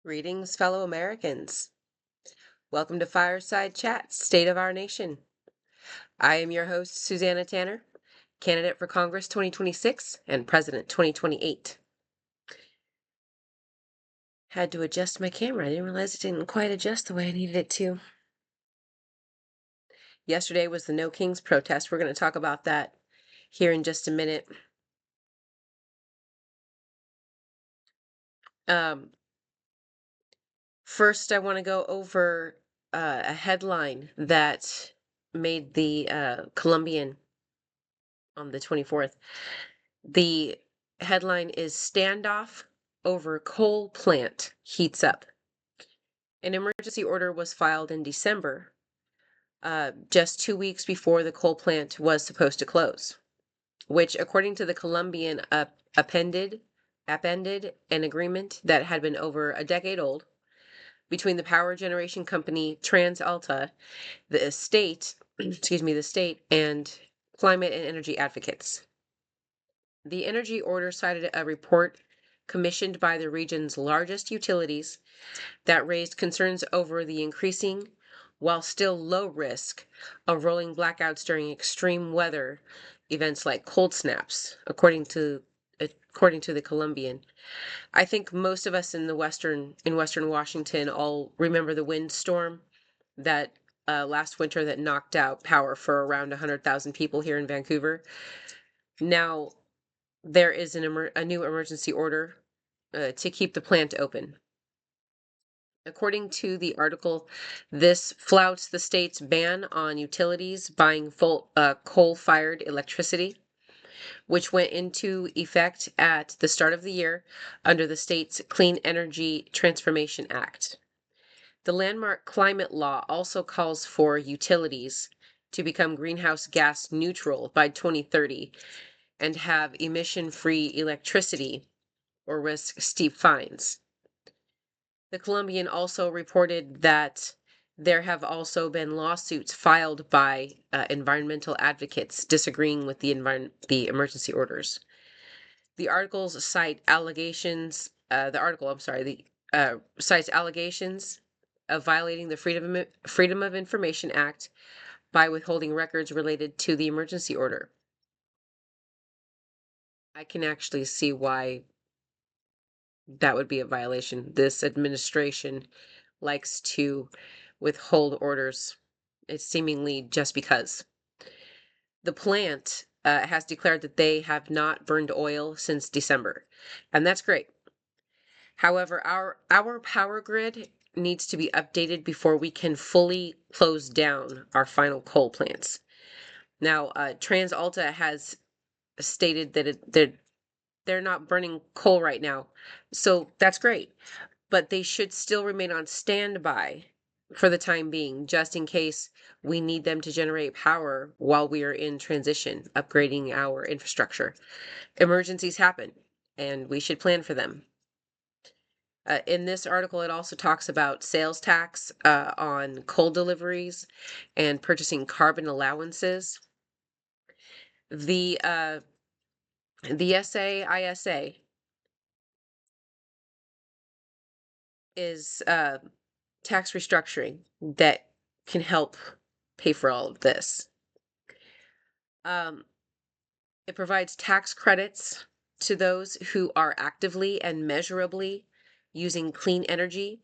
Greetings, fellow Americans. Welcome to Fireside Chat, State of Our Nation. I am your host, Susanna Tanner, candidate for Congress 2026 and President 2028. Had to adjust my camera. I didn't realize it didn't quite adjust the way I needed it to. Yesterday was the No Kings protest. We're going to talk about that here in just a minute. First, I want to go over a headline that made the Columbian on the 24th. The headline is Standoff over Coal Plant Heats Up. An emergency order was filed in December, just 2 weeks before the coal plant was supposed to close, which, according to the Columbian, appended an agreement that had been over a decade old between the power generation company TransAlta, the state, the state, and climate and energy advocates. The energy order cited a report commissioned by the region's largest utilities that raised concerns over the increasing, while still low risk, of rolling blackouts during extreme weather events like cold snaps, according to the Columbian. I think most of us in Western Washington all remember the windstorm that last winter that knocked out power for around 100,000 people here in Vancouver. Now, there is a new emergency order to keep the plant open. According to the article, this flouts the state's ban on utilities buying coal-fired electricity, which went into effect at the start of the year under the state's Clean Energy Transformation Act. The landmark climate law also calls for utilities to become greenhouse gas neutral by 2030 and have emission-free electricity or risk steep fines. The Columbian also reported that there have also been lawsuits filed by environmental advocates disagreeing with the emergency orders. The articles cite allegations. Cites allegations of violating the Freedom of Information Act by withholding records related to the emergency order. I can actually see why that would be a violation. This administration likes to withhold orders, it's seemingly just because. The plant has declared that they have not burned oil since December, and that's great. However, our power grid needs to be updated before we can fully close down our final coal plants. Now, TransAlta has stated that they're not burning coal right now, so that's great. But they should still remain on standby for the time being, just in case we need them to generate power while we are in transition, upgrading our infrastructure. Emergencies happen, and we should plan for them. In this article, it also talks about sales tax on coal deliveries and purchasing carbon allowances. The SAISA is tax restructuring that can help pay for all of this. It provides tax credits to those who are actively and measurably using clean energy,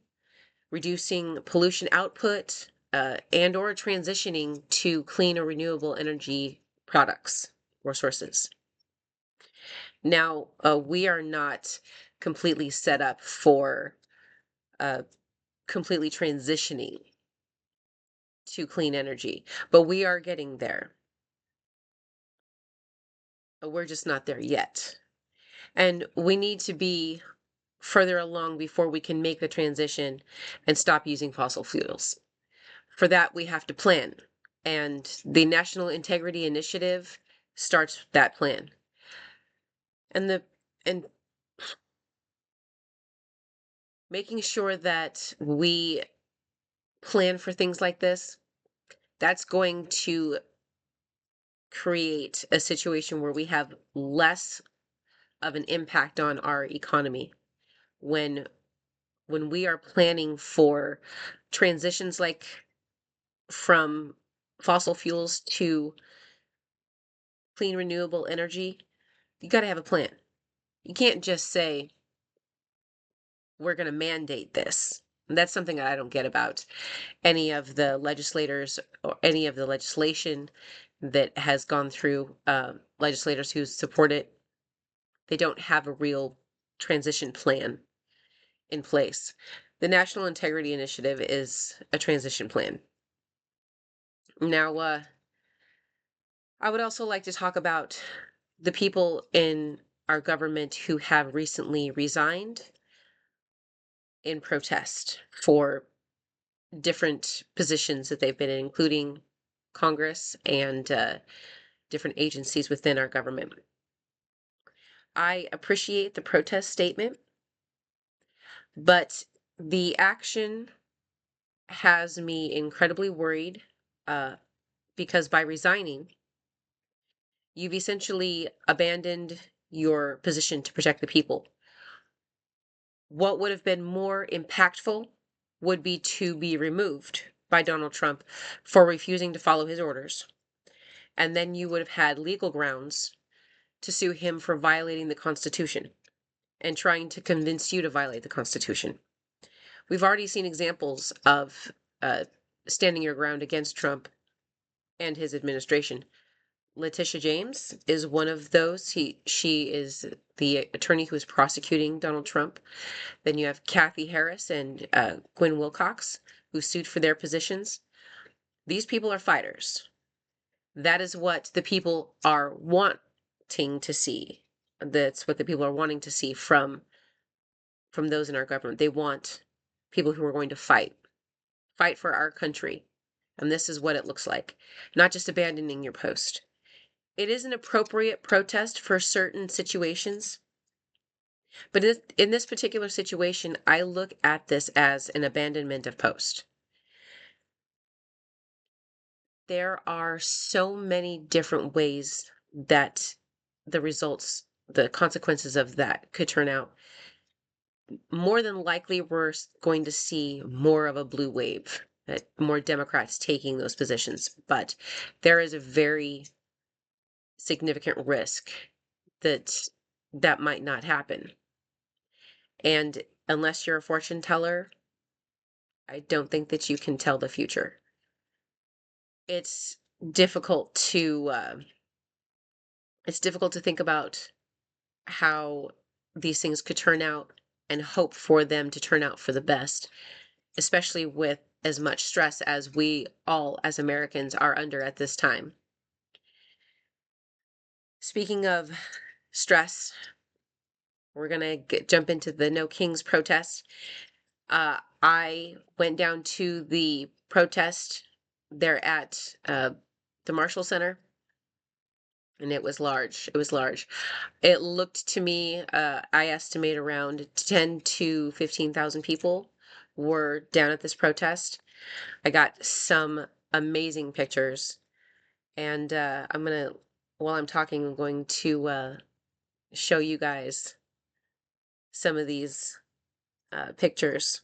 reducing pollution output, and or transitioning to clean or renewable energy products or sources. Now, we are not completely set up for completely transitioning to clean energy, but we are getting there. We're just not there yet. And we need to be further along before we can make the transition and stop using fossil fuels. For that, we have to plan. And the National Integrity Initiative starts that plan. And making sure that we plan for things like this, that's going to create a situation where we have less of an impact on our economy when when we are planning for transitions like from fossil fuels to clean renewable energy, you got to have a plan. You can't just say, we're going to mandate this. And that's something I don't get about any of the legislators or any of the legislation that has gone through, legislators who support it. They don't have a real transition plan in place. The National Integrity Initiative is a transition plan. Now, I would also like to talk about the people in our government who have recently resigned in protest for different positions that they've been in, including Congress and different agencies within our government. I appreciate the protest statement, but the action has me incredibly worried, uh, because by resigning, you've essentially abandoned your position to protect the people. What would have been more impactful would be to be removed by Donald Trump for refusing to follow his orders. And then you would have had legal grounds to sue him for violating the Constitution and trying to convince you to violate the Constitution. We've already seen examples of standing your ground against Trump and his administration. Letitia James is one of those. She is the attorney who is prosecuting Donald Trump. Then you have Kathy Harris and Gwen Wilcox, who sued for their positions. These people are fighters. That is what the people are wanting to see. That's what the people are wanting to see from those in our government. They want people who are going to fight for our country. And this is what it looks like. Not just abandoning your post. It is an appropriate protest for certain situations. But in this particular situation, I look at this as an abandonment of post. There are so many different ways that the results, the consequences of that could turn out. More than likely, we're going to see more of a blue wave, more Democrats taking those positions. But there is a very significant risk that that might not happen. And unless you're a fortune teller, I don't think that you can tell the future. It's difficult to think about how these things could turn out and hope for them to turn out for the best, especially with as much stress as we all as Americans are under at this time. Speaking of stress, we're gonna jump into the No Kings protest. I went down to the protest there at the Marshall Center, and it was large. It was large. It looked to me, I estimate around 10 to 15,000 people were down at this protest. I got some amazing pictures, and while I'm talking, I'm going to show you guys some of these pictures.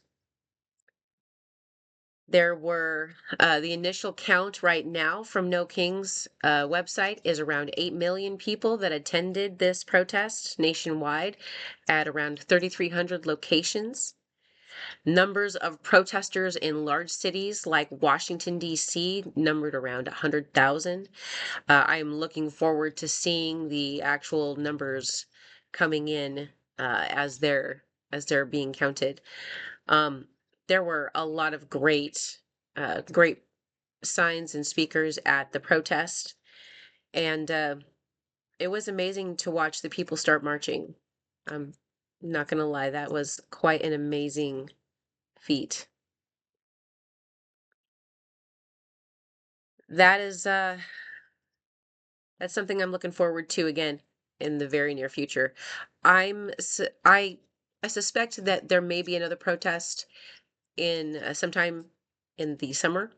There were the initial count right now from No King's website is around 8 million people that attended this protest nationwide at around 3,300 locations. Numbers of protesters in large cities like Washington, D.C. numbered around 100,000. I am looking forward to seeing the actual numbers coming in as they're being counted. There were a lot of great signs and speakers at the protest, and it was amazing to watch the people start marching. I'm not gonna lie, that was quite an amazing feat. That is that's something I'm looking forward to again in the very near future. I suspect that there may be another protest in sometime in the summer.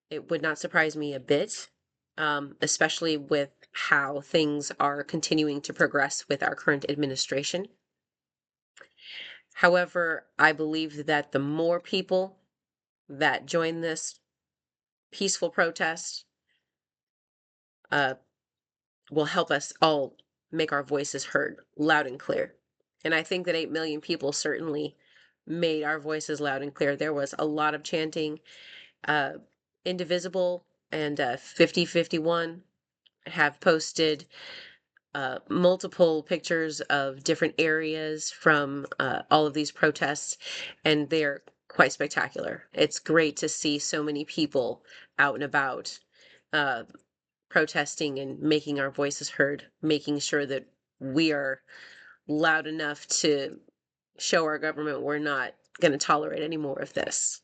It would not surprise me a bit, especially with how things are continuing to progress with our current administration. However, I believe that the more people that join this peaceful protest uh, will help us all make our voices heard loud and clear. And I think that 8 million people certainly made our voices loud and clear. There was a lot of chanting. Uh, Indivisible and 5051 have posted multiple pictures of different areas from all of these protests, and they're quite spectacular. It's great to see so many people out and about uh, protesting and making our voices heard, making sure that we are loud enough to show our government we're not going to tolerate any more of this.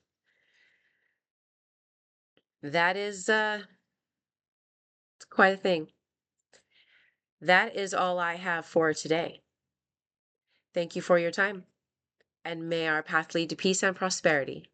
That is quite a thing. That is all I have for today. Thank you for your time, and may our path lead to peace and prosperity.